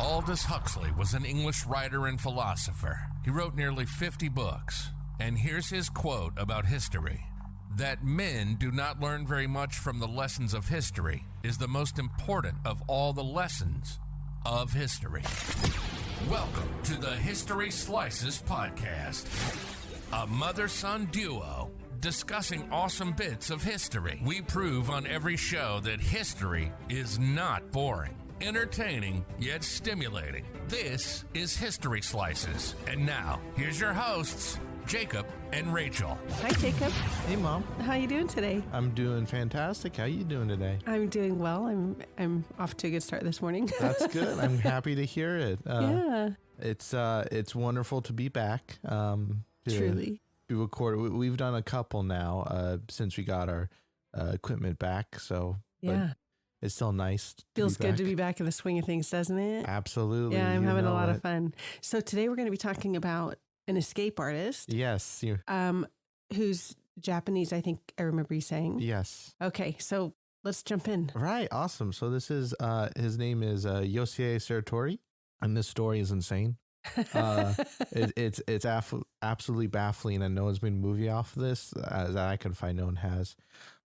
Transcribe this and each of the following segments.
Aldous Huxley was an English writer and philosopher. He wrote nearly 50 books. And here's his quote about history. That men do not learn very much from the lessons of history is the most important of all the lessons of history. Welcome to the History Slices podcast, a mother-son duo discussing awesome bits of history. We prove on every show that history is not boring, entertaining, yet stimulating. This is History Slices. And now, here's your hosts, Jacob and Rachel. Hi, Jacob. Hey, Mom. How you doing today? I'm doing fantastic. How you doing today? I'm doing well. I'm off to a good start this morning. That's good. I'm happy to hear it. Yeah. It's wonderful to be back. Truly. We record. We've done a couple now since we got our equipment back. So yeah. It's still nice. Feels good to be back in the swing of things, doesn't it? Absolutely. Yeah, I'm having a lot of fun. So today we're going to be talking about an escape artist. Yes. Who's Japanese, I think I remember you saying. Yes. Okay, so let's jump in. Right. Awesome. So this is, his name is Yoshie Shiratori, and this story is insane. It's absolutely baffling, and no one's made a movie off of this that I can find. No one has.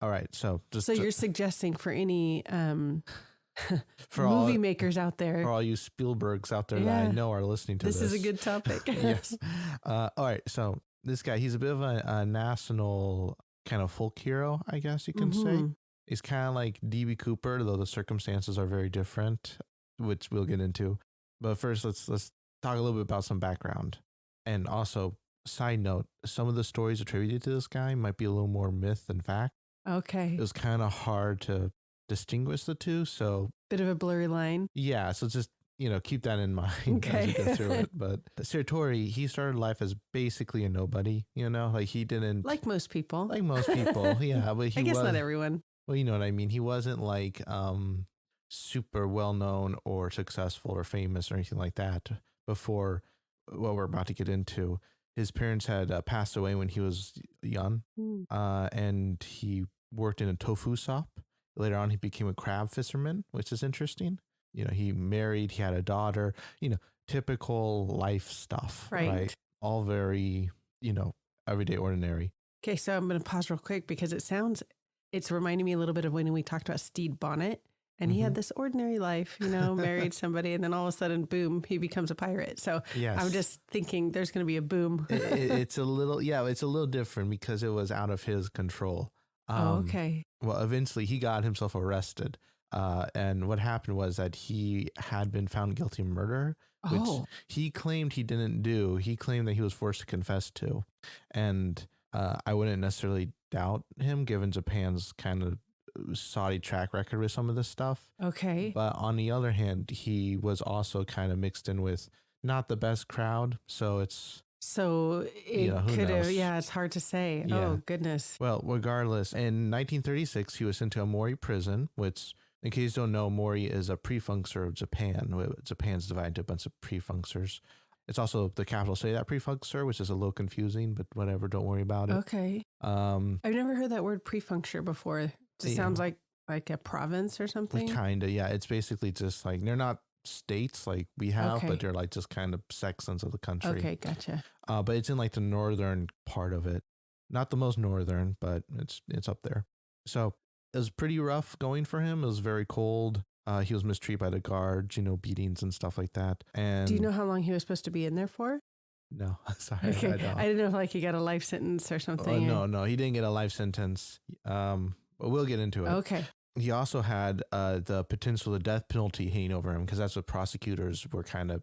All right, so you're suggesting for any for movie makers out there, for all you Spielbergs out there that I know are listening to this. This is a good topic. Yes. All right, so this guy, he's a bit of a national kind of folk hero, I guess you can say. He's kind of like D.B. Cooper, though the circumstances are very different, which we'll get into. But first, let's talk a little bit about some background. And also, side note, some of the stories attributed to this guy might be a little more myth than fact. Okay. It was kind of hard to distinguish the two, so... Bit of a blurry line. Yeah, so just, keep that in mind as you go through it. But Shiratori, he started life as basically a nobody, like he didn't... Like most people. Yeah, but he I guess not everyone. Well, you know what I mean? He wasn't like super well-known or successful or famous or anything like that before what we're about to get into. His parents had passed away when he was young, and he worked in a tofu shop. Later on, he became a crab fisherman, which is interesting. He married, he had a daughter, typical life stuff, right? All very, everyday ordinary. Okay, so I'm going to pause real quick because it's reminding me a little bit of when we talked about Stede Bonnet. And he had this ordinary life, married somebody, and then all of a sudden, boom, he becomes a pirate. So yes. I'm just thinking there's going to be a boom. It's a little different because it was out of his control. Okay. Well, eventually he got himself arrested. And what happened was that he had been found guilty of murder, which he claimed he didn't do. He claimed that he was forced to confess to. And I wouldn't necessarily doubt him given Japan's kind of Saudi track record with some of this stuff. Okay. But on the other hand, he was also kind of mixed in with not the best crowd. So it could have, it's hard to say. Yeah. Oh, goodness. Well, regardless, in 1936, he was sent to a Mori prison, which, in case you don't know, Mori is a prefecture of Japan. Japan's divided into a bunch of prefectures. It's also the capital city of that prefecture, which is a little confusing, but whatever, don't worry about it. Okay. I've never heard that word prefecture before. It sounds like a province or something. Kind of, yeah. It's basically just like, they're not states like we have, but they're like just kind of sections of the country. Okay, gotcha. But it's in like the northern part of it. Not the most northern, but it's up there. So it was pretty rough going for him. It was very cold. He was mistreated by the guards, beatings and stuff like that. And do you know how long he was supposed to be in there for? No, sorry. Okay. I didn't know if he got a life sentence or something. No, he didn't get a life sentence. But we'll get into it. Okay. He also had the potential of the death penalty hanging over him because that's what prosecutors were kind of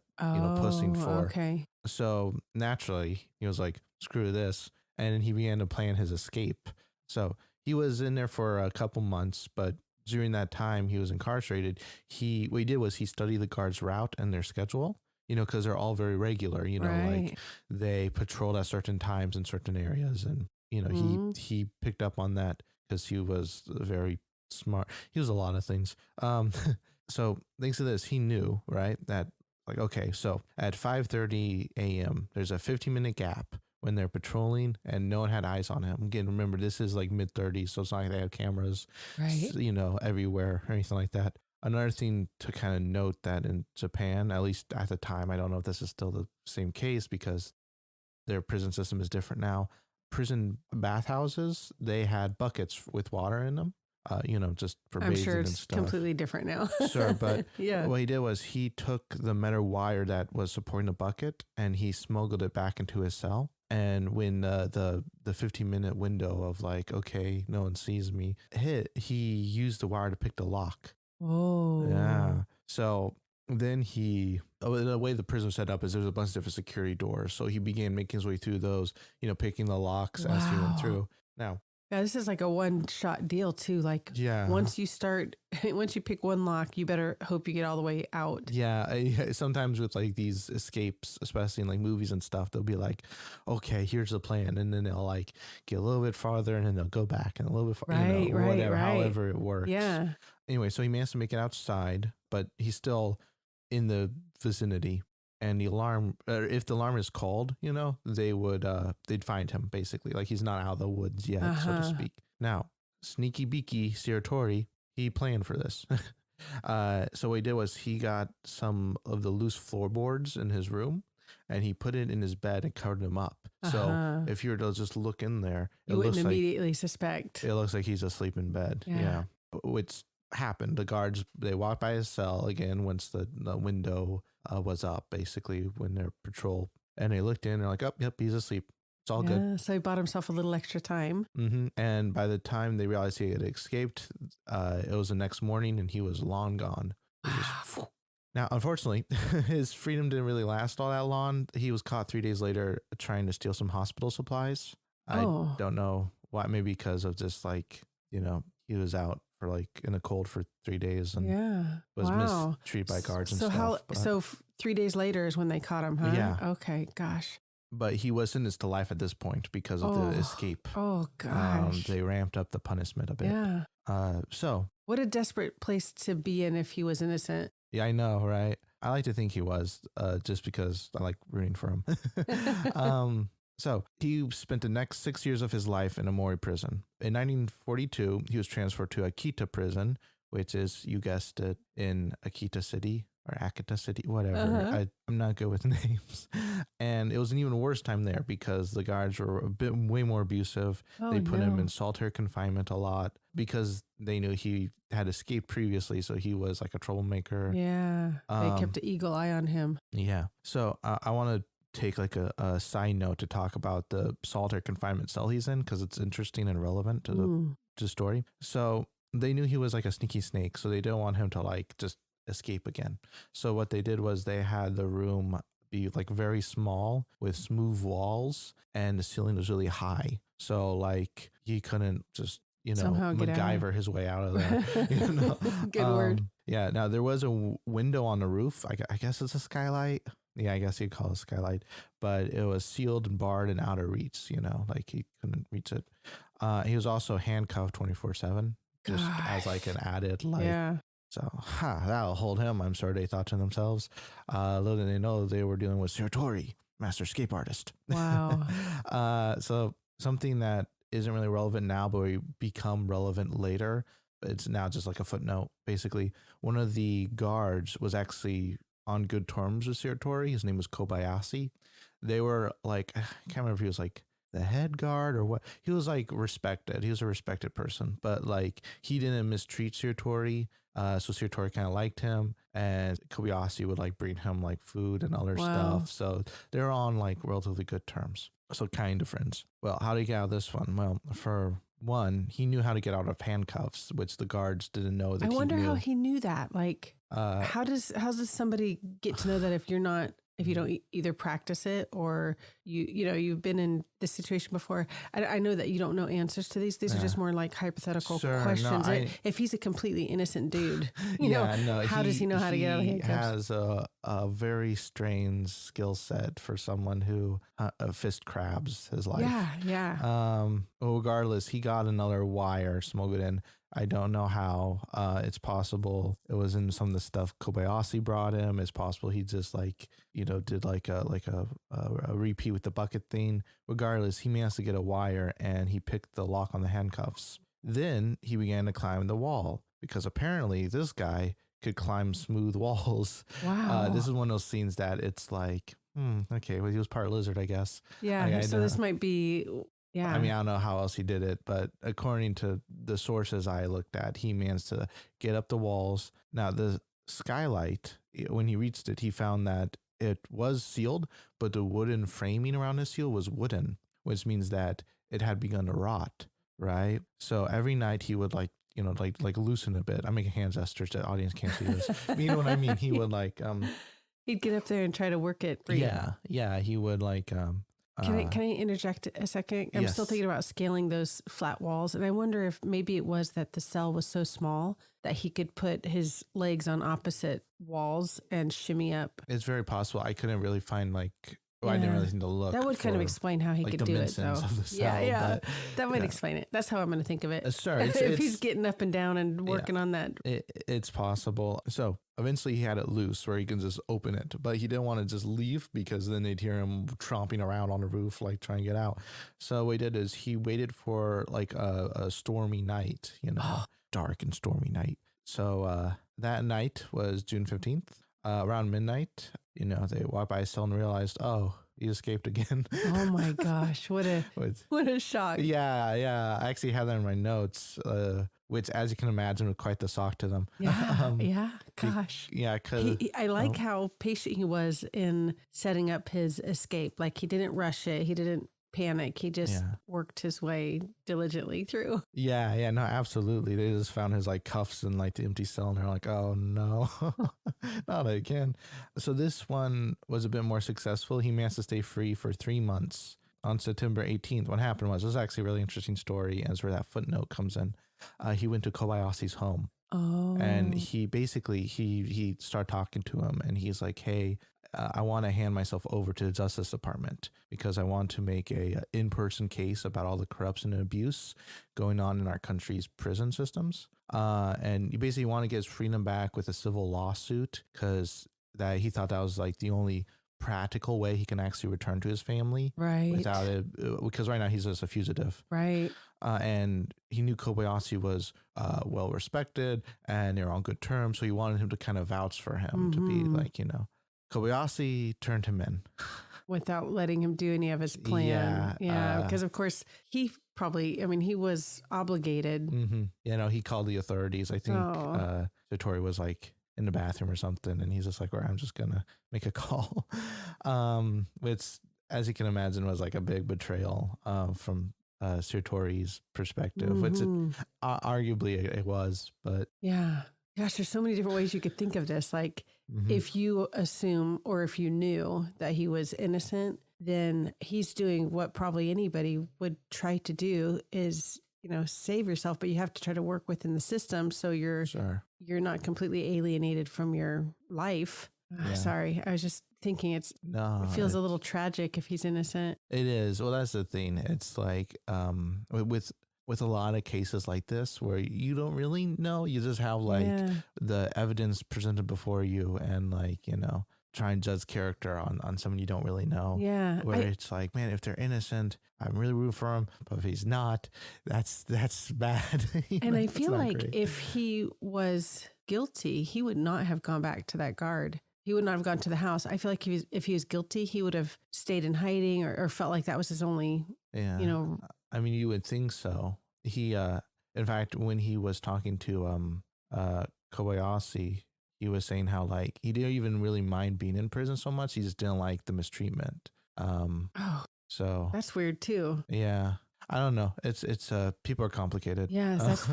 pushing for. Okay. So naturally, he was like, screw this. And then he began to plan his escape. So he was in there for a couple months, but during that time he was incarcerated. What he did was he studied the guards' route and their schedule, because they're all very regular, like they patrolled at certain times in certain areas. And, he picked up on that because he was very smart. He was a lot of things. So thanks to this, he knew, right, that like, okay, so at 5:30 a.m., there's a 15-minute gap when they're patrolling and no one had eyes on him. Again, remember, this is like mid-30s, so it's not like they have cameras, everywhere or anything like that. another thing to kind of note that in Japan, at least at the time, I don't know if this is still the same case because their prison system is different now. Prison bathhouses, they had buckets with water in them, just for I'm bathing sure and it's stuff. completely different now. Sure, but yeah. what he did was he took the metal wire that was supporting the bucket and he smuggled it back into his cell. And when the 15-minute window of like, okay, no one sees me hit, he used the wire to pick the lock. Oh. Yeah. So then the way the prison was set up is there's a bunch of different security doors. So he began making his way through those, picking the locks as he went through. Now, yeah, this is like a one-shot deal too. Like, once you pick one lock, you better hope you get all the way out. Yeah, sometimes with like these escapes, especially in like movies and stuff, they'll be like, okay, here's the plan. And then they'll like get a little bit farther and then they'll go back and a little bit farther, whatever, however it works. Yeah. Anyway, so he managed to make it outside, but he's still in the vicinity. And the alarm, if the alarm is called, they'd find him basically. Like he's not out of the woods yet, so to speak. Now, sneaky beaky Shiratori, he planned for this. So what he did was he got some of the loose floorboards in his room and he put it in his bed and covered him up. So if you were to just look in there, you wouldn't immediately suspect. It looks like he's asleep in bed. Yeah. Which happened. The guards, they walked by his cell again once the window was up, basically when their patrol, and they looked in and they're like, oh, yep, he's asleep. It's all good. So he bought himself a little extra time. Mm-hmm. And by the time they realized he had escaped, it was the next morning and he was long gone. Now, unfortunately, his freedom didn't really last all that long. He was caught 3 days later trying to steal some hospital supplies. I don't know why, maybe because of just like, he was out for like in the cold for 3 days and was mistreated by guards and stuff. So 3 days later is when they caught him, huh? Yeah. Okay, gosh. But he was sentenced to life at this point because of the escape. Oh, gosh. They ramped up the punishment a bit. Yeah. So. What a desperate place to be in if he was innocent. Yeah, I know, right? I like to think he was, just because I like rooting for him. So he spent the next 6 years of his life in a Mori prison. In 1942, he was transferred to Akita prison, which is, you guessed it, in Akita City or Akita City, whatever. I'm not good with names. And it was an even worse time there because the guards were way more abusive. They put him in solitary confinement a lot because they knew he had escaped previously. So he was like a troublemaker. Yeah. They kept an eagle eye on him. Yeah. So I want to take like a side note to talk about the solitary confinement cell he's in because it's interesting and relevant to the story. So they knew he was like a sneaky snake, so they didn't want him to like just escape again. So what they did was they had the room be like very small with smooth walls and the ceiling was really high. So like he couldn't just, MacGyver his way out of there. Good word. Yeah. Now there was a window on the roof. I guess it's a skylight. Yeah, I guess you'd call it a skylight, but it was sealed and barred and out of reach, like he couldn't reach it. He was also handcuffed 24/7, just as like an added light. Yeah. So, that'll hold him, I'm sure they thought to themselves. Little did they know they were dealing with Shiratori, master escape artist. Wow. So something that isn't really relevant now, but will become relevant later. It's now just like a footnote. Basically, one of the guards was actually on good terms with Shiratori. His name was Kobayashi. They were like, I can't remember if he was like the head guard or what. He was like respected. He was a respected person, but like he didn't mistreat Shiratori. So Shiratori kind of liked him, and Kobayashi would like bring him like food and other stuff. So they're on like relatively good terms. So kind of friends. Well, how did he get out of this one? Well, for one, he knew how to get out of handcuffs, which the guards didn't know that he knew. I wonder how he knew that. Like, how does somebody get to know that if you don't either practice it or you've been in this situation before? I know that you don't know answers to these. These are just more like hypothetical questions. No, if he's a completely innocent dude, how does he know how to get out of handcuffs? He has a very strange skill set for someone who fist crabs his life. Yeah. Regardless, he got another wire smuggled in. I don't know how. It's possible it was in some of the stuff Kobayashi brought him. It's possible he just did like a repeat with the bucket thing. Regardless, he managed to get a wire and he picked the lock on the handcuffs. Then he began to climb the wall because apparently this guy could climb smooth walls. Wow. This is one of those scenes that it's like, okay, well, he was part lizard, I guess. Yeah. So this might be, yeah. I mean, I don't know how else he did it, but according to the sources I looked at, he managed to get up the walls. Now, the skylight, when he reached it, he found that it was sealed, but the wooden framing around the seal was wooden, which means that it had begun to rot, right? So every night he would like loosen a bit. I'm making hand gestures. The audience can't see this. You know what I mean? He would like, he'd get up there and try to work it for you. Yeah. He would like, Can I interject a second? I'm still thinking about scaling those flat walls. And I wonder if maybe it was that the cell was so small that he could put his legs on opposite walls and shimmy up. It's very possible. I couldn't really find I didn't really think to look. That would kind of explain how he could do it, though. Cell, that might explain it. That's how I'm going to think of it. Sure. If he's getting up and down and working on that. It's possible. So eventually he had it loose where he can just open it, but he didn't want to just leave because then they'd hear him tromping around on the roof, like trying to get out. So what he did is he waited for like a stormy night, dark and stormy night. So that night was June 15th. Around midnight, they walked by his cell and realized, oh, he escaped again. Oh my gosh, what a shock. Yeah. I actually had that in my notes, which, as you can imagine, was quite the shock to them. Yeah, gosh. Because I like how patient he was in setting up his escape. Like, he didn't rush it. He didn't panic. He just worked his way diligently through. Yeah, no, absolutely. They just found his like cuffs and like the empty cell, and they're like, oh no, not again. So this one was a bit more successful. He managed to stay free for 3 months. On September 18th, what happened was, this is actually a really interesting story, as where that footnote comes in. He went to Kobayashi's home. Oh. And he basically, he started talking to him, and he's like, hey, I want to hand myself over to the Justice Department because I want to make a in-person case about all the corruption and abuse going on in our country's prison systems. And you basically want to get his freedom back with a civil lawsuit because that he thought that was like the only practical way he can actually return to his family. Right. Without it, because right now he's just a fugitive. Right. And he knew Kobayashi was well respected and they're on good terms. So he wanted him to kind of vouch for him to be like, Kobayashi turned him in. Without letting him do any of his plan. Yeah. Because of course he probably, he was obligated. Mm-hmm. He called the authorities. I think Shiratori was like in the bathroom or something. And he's just like, I'm just going to make a call. Which, as you can imagine, was like a big betrayal from Shiratori's perspective, which arguably it was. But yeah. Gosh, there's so many different ways you could think of this. Like, if you assume or if you knew that he was innocent, then he's doing what probably anybody would try to do is, save yourself, but you have to try to work within the system so you're not completely alienated from your life. Yeah. Sorry, I was just thinking it feels a little tragic if he's innocent. It is. Well, that's the thing. It's like with a lot of cases like this where you don't really know, you just have the evidence presented before you and try and judge character on someone you don't really know. Yeah. Where it's like, man, if they're innocent, I'm really rooting for him, but if he's not, that's bad. And I feel like great. If he was guilty, he would not have gone back to that guard. He would not have gone to the house. I feel like if he was guilty, he would have stayed in hiding or felt like that was his only, you would think so. He, in fact, when he was talking to Kobayashi, he was saying how he didn't even really mind being in prison so much. He just didn't like the mistreatment. So that's weird too. Yeah. I don't know. It's people are complicated. Yes,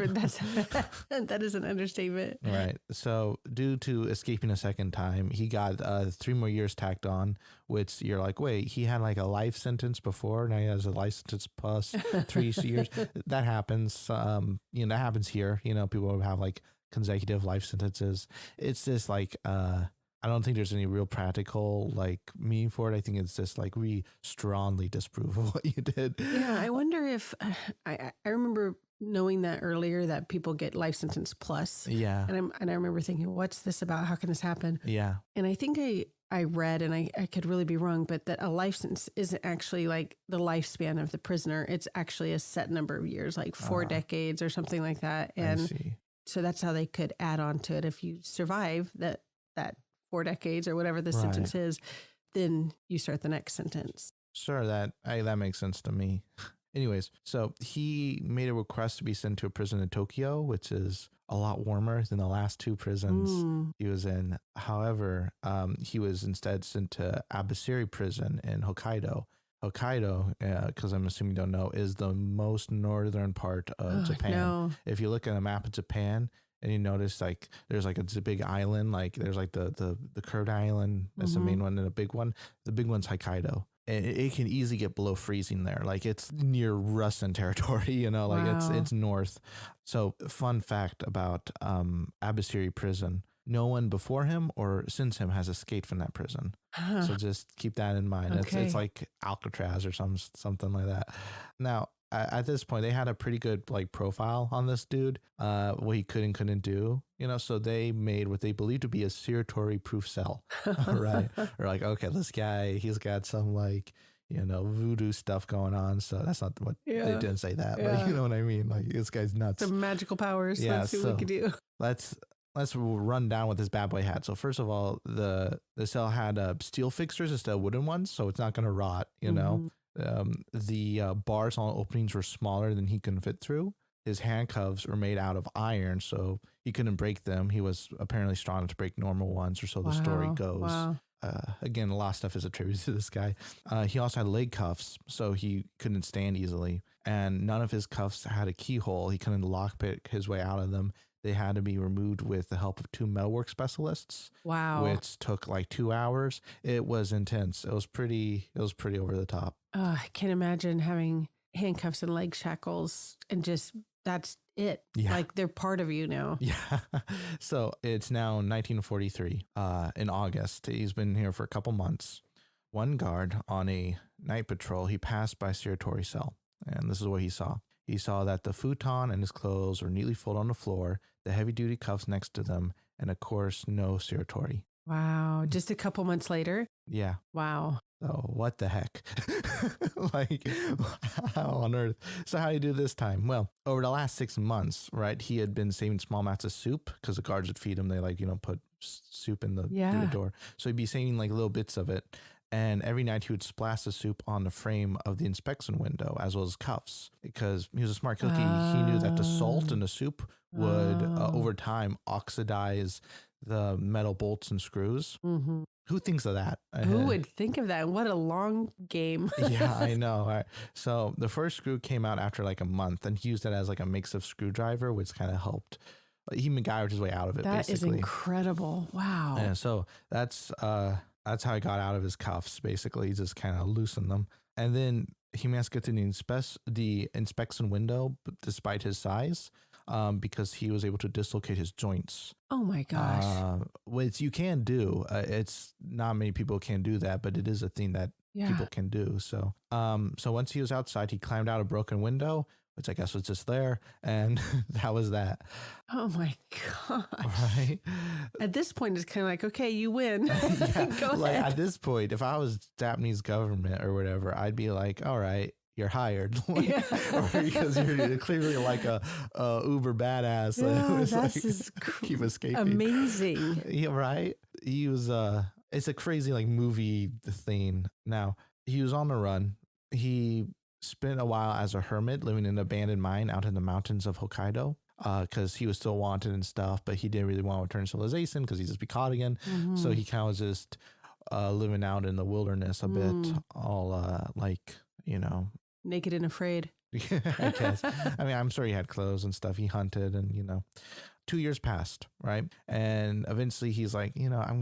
that is an understatement. Right. So due to escaping a second time, he got 3 more years tacked on, which you're like, wait, he had like a life sentence before. Now he has a life sentence plus 3 years. That happens. That happens here. People have like consecutive life sentences. It's just like, I don't think there's any real practical meaning for it. I think it's just we strongly disapprove of what you did. Yeah, I wonder if I remember knowing that earlier that people get life sentence plus. Yeah, and I remember thinking, what's this about? How can this happen? Yeah, and I think I read, and I could really be wrong, but that a life sentence isn't actually like the lifespan of the prisoner. It's actually a set number of years, like 4 decades or something like that. And so that's how they could add on to it. If you survive that 4 decades or whatever the sentence is, then you start the next sentence. Sure, that makes sense to me. Anyways, so he made a request to be sent to a prison in Tokyo, which is a lot warmer than the last 2 prisons he was in. However, he was instead sent to Abasiri prison in Hokkaido. Hokkaido, because I'm assuming you don't know, is the most northern part of Japan. No. If you look at a map of Japan and you notice like there's like a big island, like there's like the curved island, that's the main one, and a big one. The big one's Hokkaido. And it can easily get below freezing there. Like it's near Russian territory, you know, like it's north. So fun fact about Abasiri prison. No one before him or since him has escaped from that prison. So just keep that in mind. Okay. It's like Alcatraz or something like that. Now, at this point, they had a pretty good like profile on this dude, what he could and couldn't do, you know, so they made what they believed to be a Shiratori proof cell, right? Or like, okay, this guy, he's got some like, you know, voodoo stuff going on. So that's not what they didn't say that, but you know what I mean? Like this guy's nuts. Some magical powers. Yeah, let's see what we can do. Let's run down what this bad boy had. So first of all, the cell had steel fixtures instead of wooden ones, so it's not going to rot, you know. The bars on openings were smaller than he could fit through. His handcuffs were made out of iron, so he couldn't break them. He was apparently strong enough to break normal ones, or so the story goes. Wow. Again, a lot of stuff is attributed to this guy. He also had leg cuffs, so he couldn't stand easily. And none of his cuffs had a keyhole. He couldn't lockpick his way out of them. They had to be removed with the help of 2 metalwork specialists. Wow. Which took like 2 hours. It was intense. It was pretty over the top. I can't imagine having handcuffs and leg shackles and just that's it. Yeah. Like they're part of you now. Yeah. So it's now 1943 in August. He's been here for a couple months. One guard on a night patrol, he passed by Shiratori's cell. And this is what he saw. He saw that the futon and his clothes were neatly folded on the floor, the heavy-duty cuffs next to them, and of course, no Shiratori. Wow. Just a couple months later? Yeah. Wow. Oh, what the heck? Like, how on earth? So how do you do this time? Well, over the last 6 months, right, he had been saving small mats of soup because the guards would feed him. They like, you know, put soup in through the door. So he'd be saving like little bits of it. And every night he would splash the soup on the frame of the inspection window as well as cuffs because he was a smart cookie. He knew that the salt in the soup would over time oxidize the metal bolts and screws. Mm-hmm. Who thinks of that? Who would think of that? What a long game. Yeah, I know. Right. So the first screw came out after like a month and he used it as like a makeshift screwdriver, which kind of helped. He MacGyvered his way out of it. That basically is incredible. Wow. And so that's how he got out of his cuffs, basically. He just kind of loosened them. And then he managed to get to the inspection window, despite his size, because he was able to dislocate his joints. Oh, my gosh. Which you can do. It's not many people can do that, but it is a thing that people can do. So once he was outside, he climbed out a broken window, which I guess was just there. And that was that. Oh my gosh. Right. At this point, it's kind of like, okay, you win. Go like ahead. At this point, if I was Japanese government or whatever, I'd be like, all right, you're hired. Because you're clearly like a uber badass. That's keep escaping. Amazing. Yeah, right. He was, it's a crazy like movie thing. Now, he was on the run. He spent a while as a hermit living in an abandoned mine out in the mountains of Hokkaido because he was still wanted and stuff, but he didn't really want to return to civilization because he'd just be caught again. Mm-hmm. So he kind of was just living out in the wilderness a bit, all like, you know. Naked and afraid. I guess. I mean, I'm sure he had clothes and stuff. He hunted and, you know, 2 years passed, right? And eventually he's like, you know, I'm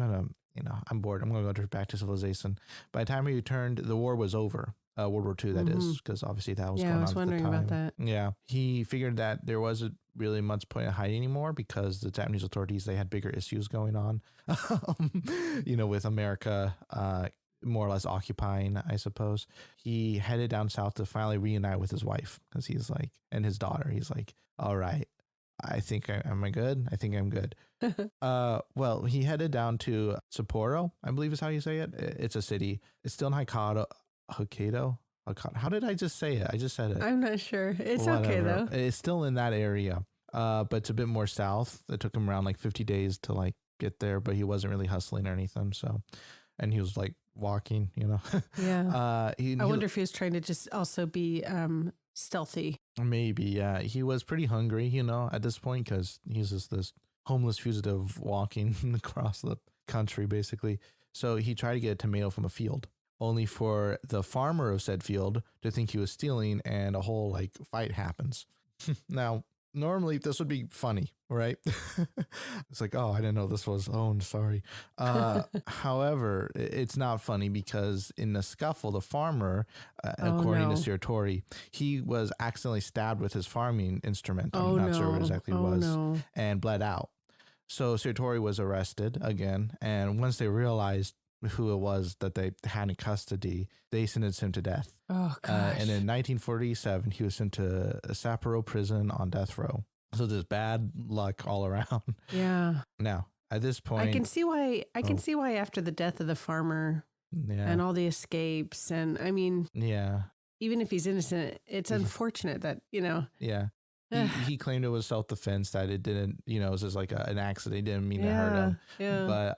bored. I'm going to go back to civilization. By the time he returned, the war was over. World War II, that is, because obviously that was going on at the time. Yeah, I was wondering about that. Yeah. He figured that there wasn't really much point in hiding anymore because the Japanese authorities, they had bigger issues going on, you know, with America more or less occupying, I suppose. He headed down south to finally reunite with his wife because he's like, and his daughter, he's like, all right, I think am I good? I think I'm good. Well, he headed down to Sapporo, I believe is how you say it. It's a city. It's still in Hokkaido. How did I just say it? I just said it. I'm not sure. It's Whatever. okay though. It's still in that area. but it's a bit more south. It took him around like 50 days to like get there, but he wasn't really hustling or anything. So, and he was like walking, you know. Yeah. I wonder if he was trying to just also be stealthy. Maybe, yeah. He was pretty hungry, you know, at this point, because he's just this homeless fugitive walking across the country, basically. So he tried to get a tomato from a field, only for the farmer of said field to think he was stealing, and a whole like fight happens. Now, normally this would be funny, right? It's like, oh, I didn't know this was owned. Sorry. However, it's not funny because in the scuffle, the farmer, according to Shiratori, he was accidentally stabbed with his farming instrument. I'm not sure what exactly it was, and bled out. So Shiratori was arrested again, and once they realized who it was that they had in custody, they sentenced him to death. Oh, gosh. And in 1947, he was sent to Sapporo prison on death row. So there's bad luck all around. Yeah. Now, at this point, I can see why after the death of the farmer and all the escapes, and I mean, even if he's innocent, it's unfortunate that, you know. Yeah. He claimed it was self-defense, that it didn't, you know, it was just like an accident. He didn't mean to hurt him. Yeah. But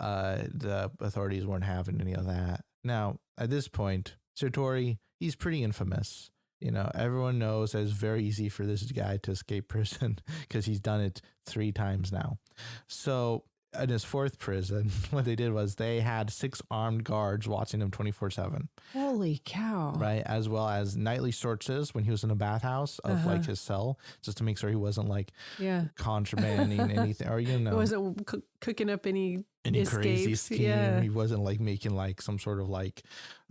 the authorities weren't having any of that. Now, at this point, Shiratori, he's pretty infamous. You know, everyone knows that it's very easy for this guy to escape prison because he's done it 3 times now. So in his 4th prison, what they did was they had 6 armed guards watching him 24/7. Holy cow. Right. As well as nightly searches when he was in a bathhouse of like his cell, just to make sure he wasn't like contrabanding anything, or, you know, he wasn't cooking up any crazy scheme. Yeah. He wasn't like making like some sort of like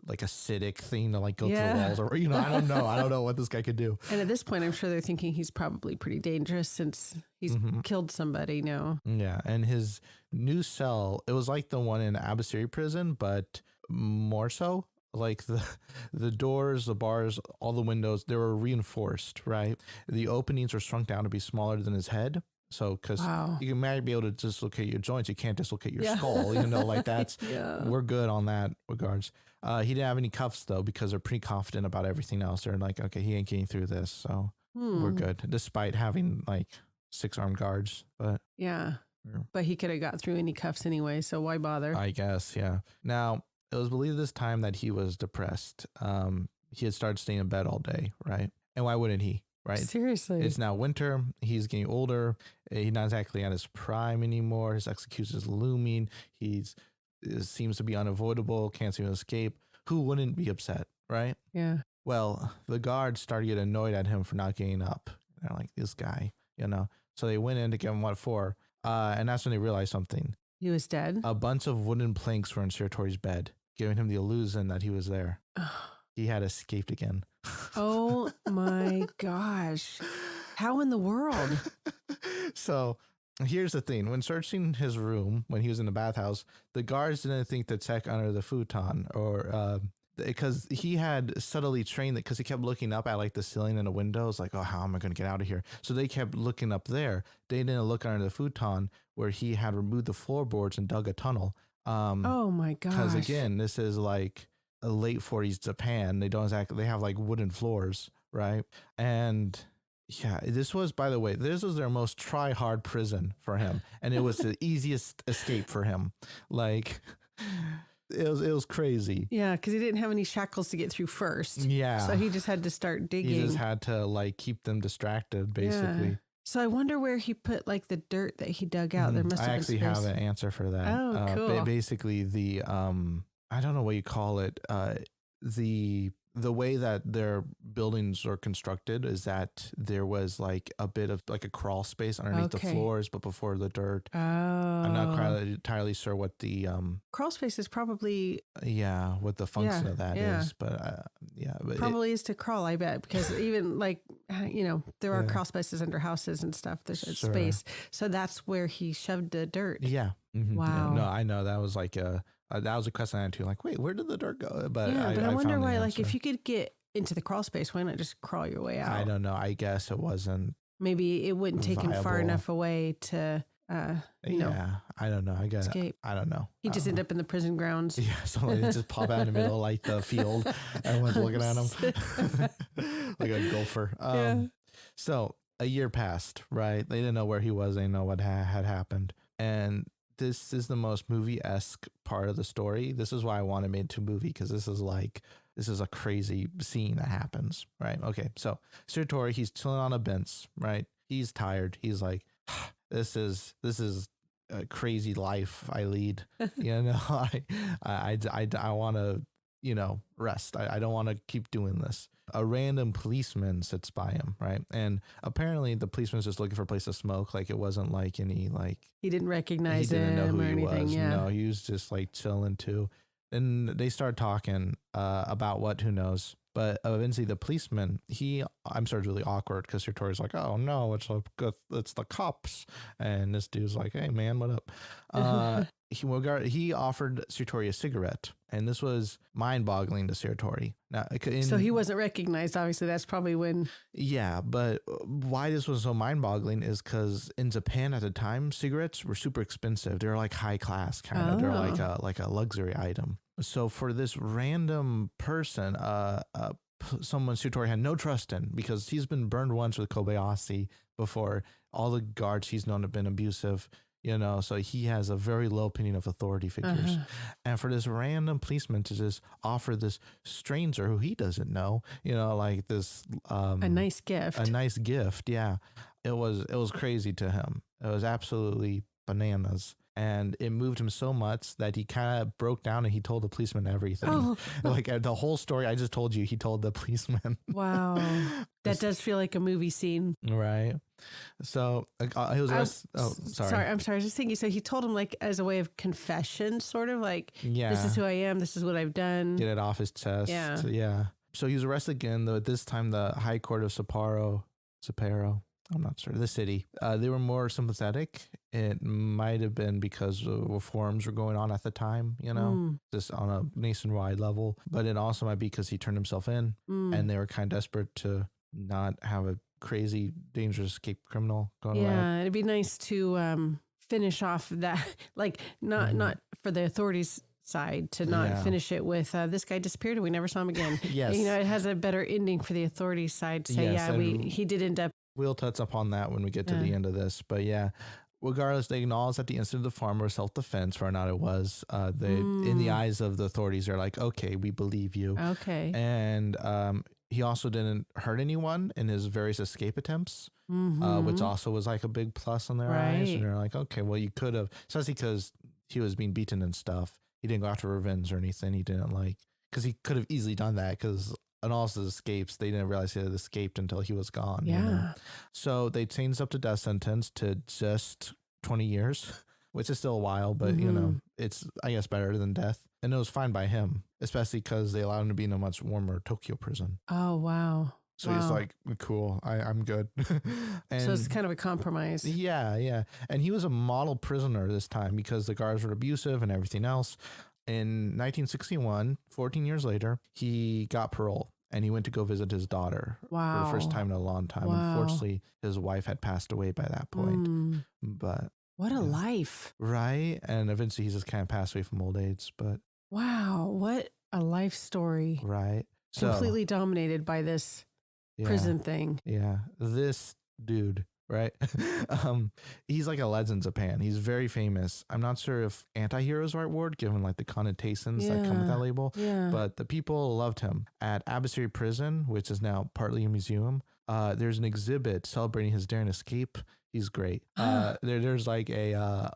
acidic thing to like go through the walls, or, you know, I don't know what this guy could do. And at this point, I'm sure they're thinking he's probably pretty dangerous since he's killed somebody now. Yeah. And his new cell, it was like the one in Abasiri prison, but more so. Like the doors, the bars, all the windows, they were reinforced, right? The openings were shrunk down to be smaller than his head. So, because you might be able to dislocate your joints, you can't dislocate your skull, you know, like that's, we're good on that regards. He didn't have any cuffs though, because they're pretty confident about everything else. They're like, okay, he ain't getting through this. So we're good, despite having like 6 armed guards. But but he could have got through any cuffs anyway. So why bother? I guess. Yeah. Now, it was believed this time that he was depressed. He had started staying in bed all day, right? And why wouldn't he, right? Seriously. It's now winter. He's getting older. He's not exactly at his prime anymore. His execution is looming. It seems to be unavoidable. Can't seem to escape. Who wouldn't be upset, right? Yeah. Well, the guards started to get annoyed at him for not getting up. They're like, this guy, you know? So they went in to give him what for. And that's when they realized something. He was dead? A bunch of wooden planks were in Shiratori's bed, giving him the illusion that he was there. He had escaped again. Oh my gosh. How in the world? So here's the thing. When searching his room, when he was in the bathhouse, the guards didn't think to check under the futon, or because he had subtly trained it, because he kept looking up at like the ceiling and the windows, like, oh, how am I going to get out of here? So they kept looking up there. They didn't look under the futon where he had removed the floorboards and dug a tunnel. Oh my gosh. Because again, this is like a late 40s Japan. They have like wooden floors, right? And yeah, this was, by the way, this was their most try-hard prison for him, and it was the easiest escape for him. Like, it was crazy. Yeah, because he didn't have any shackles to get through first. Yeah, so he just had to start digging. He just had to like keep them distracted, basically. Yeah. So I wonder where he put like the dirt that he dug out. There must have I actually have an answer for that. Oh, cool. Basically, the I don't know what you call it. The way that their buildings are constructed is that there was like a bit of like a crawl space underneath the floors, but before the dirt. Oh. I'm not entirely sure what the crawl space is probably. Yeah, what the function of that is, but but probably is to crawl. I bet, because even like there are crawl spaces under houses and stuff. There's space, so that's where he shoved the dirt. Yeah. Mm-hmm. Wow. Yeah, no, I know that was like that was a question I had too. Like, wait, where did the dirt go? But I wonder why. Like, if you could get into the crawl space, why not just crawl your way out? I don't know. I guess it wasn't. Maybe it wouldn't take him far enough away to, I don't know. I guess escape. I don't know. He just ended up in the prison grounds. Yeah, somebody just pop out in the middle of like the field. Everyone's looking at him like a gopher. So a year passed, right? They didn't know where he was. They didn't know what had happened. And this is the most movie-esque part of the story. This is why I want to make it into a movie, because this is a crazy scene that happens, right? Okay, so Shiratori, he's chilling on a bench, right? He's tired. He's like, this is a crazy life I lead. You know, I want to, rest. I don't want to keep doing this. A random policeman sits by him, right? And apparently the policeman's just looking for a place to smoke. Like, it wasn't like any, like, he didn't recognize he didn't know him who or he anything. was. Yeah. No, he was just like chilling too. And they start talking about what, who knows. But eventually the policeman, I'm sort of really awkward because Shiratori's like, oh no, it's the cops. And this dude's like, hey man, what up? He offered Shiratori a cigarette, and this was mind-boggling to Shiratori. Now, so he wasn't recognized. Obviously, that's probably when. Yeah, but why this was so mind-boggling is because in Japan at the time, cigarettes were super expensive. They're like high class kind of. They're like a luxury item. So for this random person, someone Shiratori had no trust in, because he's been burned once with Kobayashi before. All the guards he's known have been abusive. So he has a very low opinion of authority figures. And for this random policeman to just offer this stranger who he doesn't know, like this, a nice gift. Yeah. It was crazy to him. It was absolutely bananas. And it moved him so much that he kind of broke down and he told the policeman everything. Oh. Like the whole story I just told you, he told the policeman. Wow. That does feel like a movie scene. Right. So he was sorry. I'm sorry. I was just thinking. So he told him, like, as a way of confession, sort of like, this is who I am. This is what I've done. Get it off his chest. Yeah. So he was arrested again, though at this time the High Court of Sapporo, I'm not sure, the city, they were more sympathetic. It might have been because reforms were going on at the time, just on a nationwide level. But it also might be because he turned himself in and they were kind of desperate to not have a crazy, dangerous escape criminal going around. Yeah, it'd be nice to finish off that, like, not for the authorities' side, to not finish it with this guy disappeared and we never saw him again. Yes. It has a better ending for the authorities' side to say, he did end up. We'll touch upon that when we get to the end of this. But yeah, regardless, they acknowledge that the incident of the farm was self-defense, or not it was. In the eyes of the authorities, they're like, okay, we believe you. Okay. And he also didn't hurt anyone in his various escape attempts, which also was like a big plus in their eyes. And they're like, okay, well, you could have, especially because he was being beaten and stuff. He didn't go after revenge or anything. He didn't because he could have easily done that, because and also escapes, they didn't realize he had escaped until he was gone. Yeah. So they changed up the death sentence to just 20 years, which is still a while, but it's, I guess, better than death. And it was fine by him, especially because they allowed him to be in a much warmer Tokyo prison. Oh, wow. So he's like, cool, I'm good. And so it's kind of a compromise. Yeah. And he was a model prisoner this time because the guards were abusive and everything else. In 1961, 14 years later, he got parole and he went to go visit his daughter for the first time in a long time. Unfortunately, his wife had passed away by that point. But what a life. Right? And eventually he just kind of passed away from old age. But wow, what a life story. Right. Completely dominated by this prison thing. Yeah. This dude, right? He's like a legend in Japan. He's very famous. I'm not sure if anti-hero is the right word, given like the connotations that come with that label. Yeah. But the people loved him. At Abasiri Prison, which is now partly a museum, there's an exhibit celebrating his daring escape. He's great. There's like a I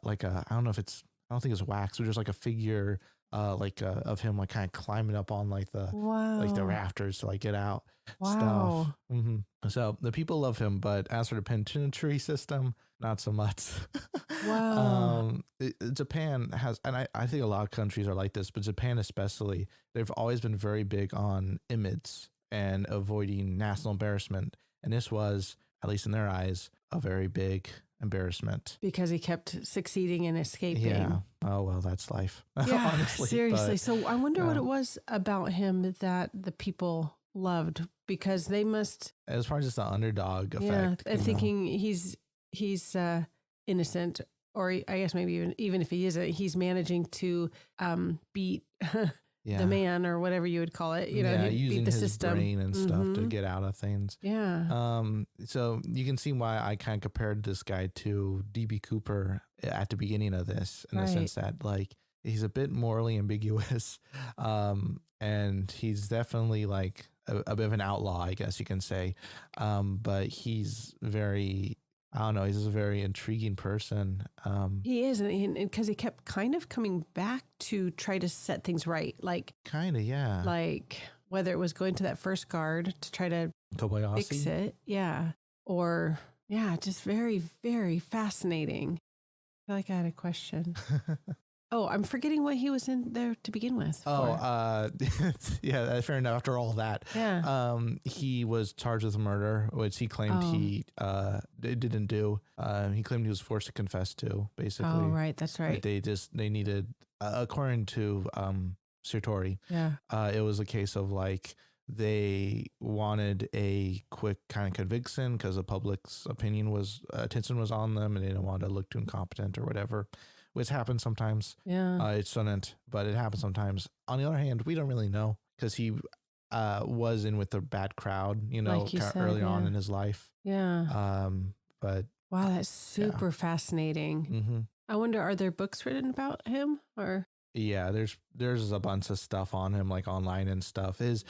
don't know if it's, I don't think it's wax, but there's like a figure of him like kind of climbing up on like the rafters to like get out stuff. So the people love him, but as for the penitentiary system, not so much. Wow. Japan has, and I think a lot of countries are like this, but Japan especially, they've always been very big on image and avoiding national embarrassment. And this was, at least in their eyes, a very big embarrassment. Because he kept succeeding in escaping. Yeah. Oh, well, that's life. Yeah, honestly, seriously. So I wonder what it was about him that the people loved, because they must. It was probably just the underdog effect. Yeah, and thinking he's innocent, or I guess maybe even if he isn't, he's managing to beat the man or whatever you would call it. You know, he'd using beat the his system. brain and stuff to get out of things. Yeah. So you can see why I kind of compared this guy to D.B. Cooper at the beginning of this, in the sense that like he's a bit morally ambiguous, and he's definitely like a bit of an outlaw, I guess you can say. But he's very, I don't know, he's a very intriguing person. He is, and because he kept kind of coming back to try to set things right, like kind of, yeah, like whether it was going to that first guard to try to fix it, or just very, very fascinating. I feel like I had a question. Oh, I'm forgetting what he was in there to begin with. Yeah, fair enough. After all that, he was charged with murder, which he claimed he didn't do. He claimed he was forced to confess to, basically. Oh, right, that's right. They needed, according to Shiratori, it was a case of like they wanted a quick kind of conviction because the public's attention was on them, and they didn't want to look too incompetent or whatever. Which happens sometimes. Yeah. It shouldn't, but it happens sometimes. On the other hand, we don't really know because he was in with a bad crowd, you know, like you said, early on in his life. Yeah. But wow, that's super fascinating. Mm-hmm. I wonder, are there books written about him or? Yeah, there's a bunch of stuff on him, like online and stuff. His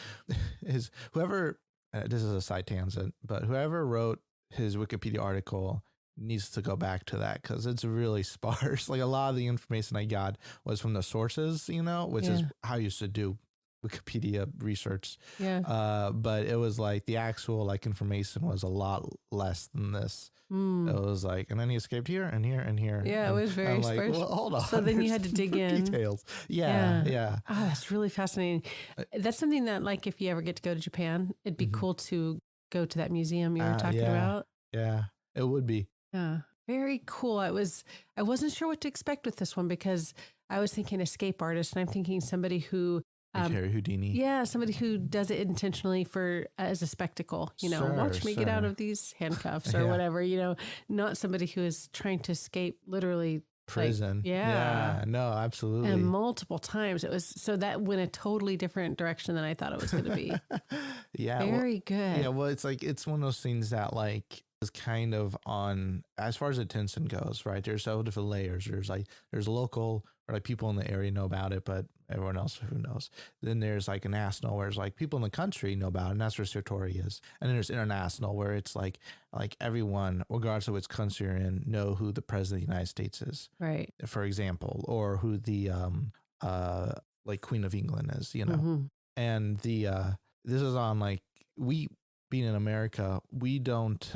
whoever, this is a side tangent, but whoever wrote his Wikipedia article needs to go back to that because it's really sparse. Like a lot of the information I got was from the sources, you know, which is how you should do Wikipedia research. Yeah. But it was like the actual like information was a lot less than this. It was like, and then he escaped here and here and here. Yeah, and it was very sparse. Like, well, hold on. So then you had to dig in. Details. Yeah. Oh, that's really fascinating. That's something that, like, if you ever get to go to Japan, it'd be cool to go to that museum you were talking about. Yeah, it would be. Yeah, very cool. I wasn't sure what to expect with this one because I was thinking escape artist, and I'm thinking somebody who Harry Houdini. Yeah, somebody who does it intentionally as a spectacle. You know, watch me get out of these handcuffs or whatever. You know, not somebody who is trying to escape literally prison. Like, no, absolutely. And multiple times that went a totally different direction than I thought it was going to be. Very good. Yeah, well, it's like it's one of those things that like is kind of on as far as attention goes, right? There's several different layers. There's local, or like people in the area know about it, but everyone else, who knows? Then there's like a national, where it's like people in the country know about it, and that's where Shiratori is. And then there's international, where it's like everyone, regardless of which country you're in, know who the president of the United States is, right? For example, or who the like Queen of England is, you know. And this is on like being in America, we don't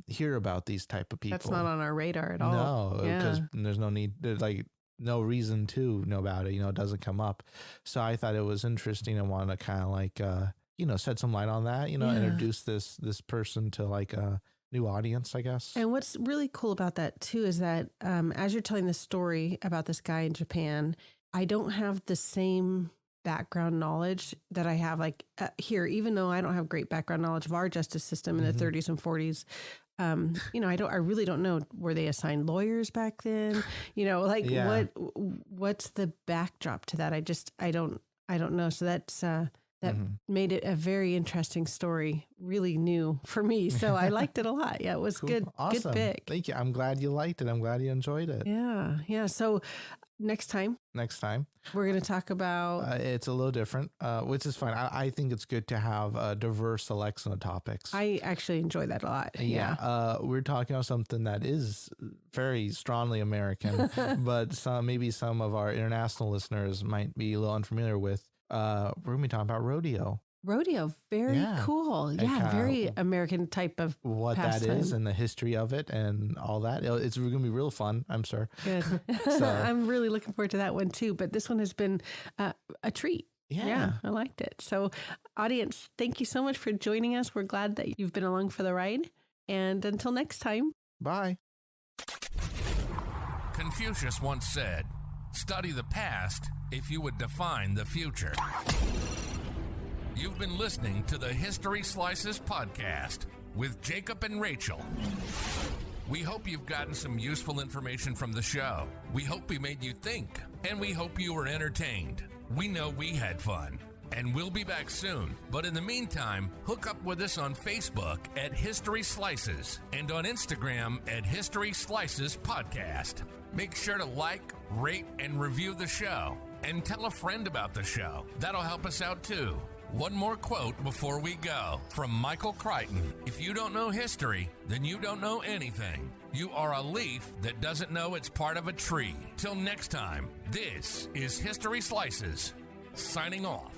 hear about these type of people. That's not on our radar at all. No, because there's no need. There's like no reason to know about it. You know, it doesn't come up. So I thought it was interesting and wanted to kind of like shed some light on that. You know, introduce this person to like a new audience, I guess. And what's really cool about that too is that as you're telling the story about this guy in Japan, I don't have the same background knowledge that I have like here, even though I don't have great background knowledge of our justice system in the 30s and 40s. I really don't know, were they assigned lawyers back then? You know, like what's the backdrop to that? I don't know. So that's that made it a very interesting story, really new for me. So I liked it a lot. Yeah, it was cool. Good. Awesome. Good pick. Thank you. I'm glad you liked it. I'm glad you enjoyed it. Yeah. Yeah. So next time we're going to talk about it's a little different, which is fine. I think it's good to have a diverse selection of topics. I actually enjoy that a lot. We're talking about something that is very strongly American, but maybe some of our international listeners might be a little unfamiliar with. We're going to be talking about rodeo. Very cool. Yeah, very American type of what pastime. That is and the history of it and all that. It's going to be real fun, I'm sure. Good. I'm really looking forward to that one too. But this one has been a treat. Yeah, I liked it. So audience, thank you so much for joining us. We're glad that you've been along for the ride. And until next time. Bye. Confucius once said, "Study the past if you would define the future." You've been listening to the History Slices podcast with Jacob and Rachel. We hope you've gotten some useful information from the show. We hope we made you think, and we hope you were entertained. We know we had fun. And we'll be back soon. But in the meantime, hook up with us on Facebook at History Slices and on Instagram at History Slices Podcast. Make sure to like, rate, and review the show. And tell a friend about the show. That'll help us out too. One more quote before we go from Michael Crichton. If you don't know history, then you don't know anything. You are a leaf that doesn't know it's part of a tree. Till next time, this is History Slices, signing off.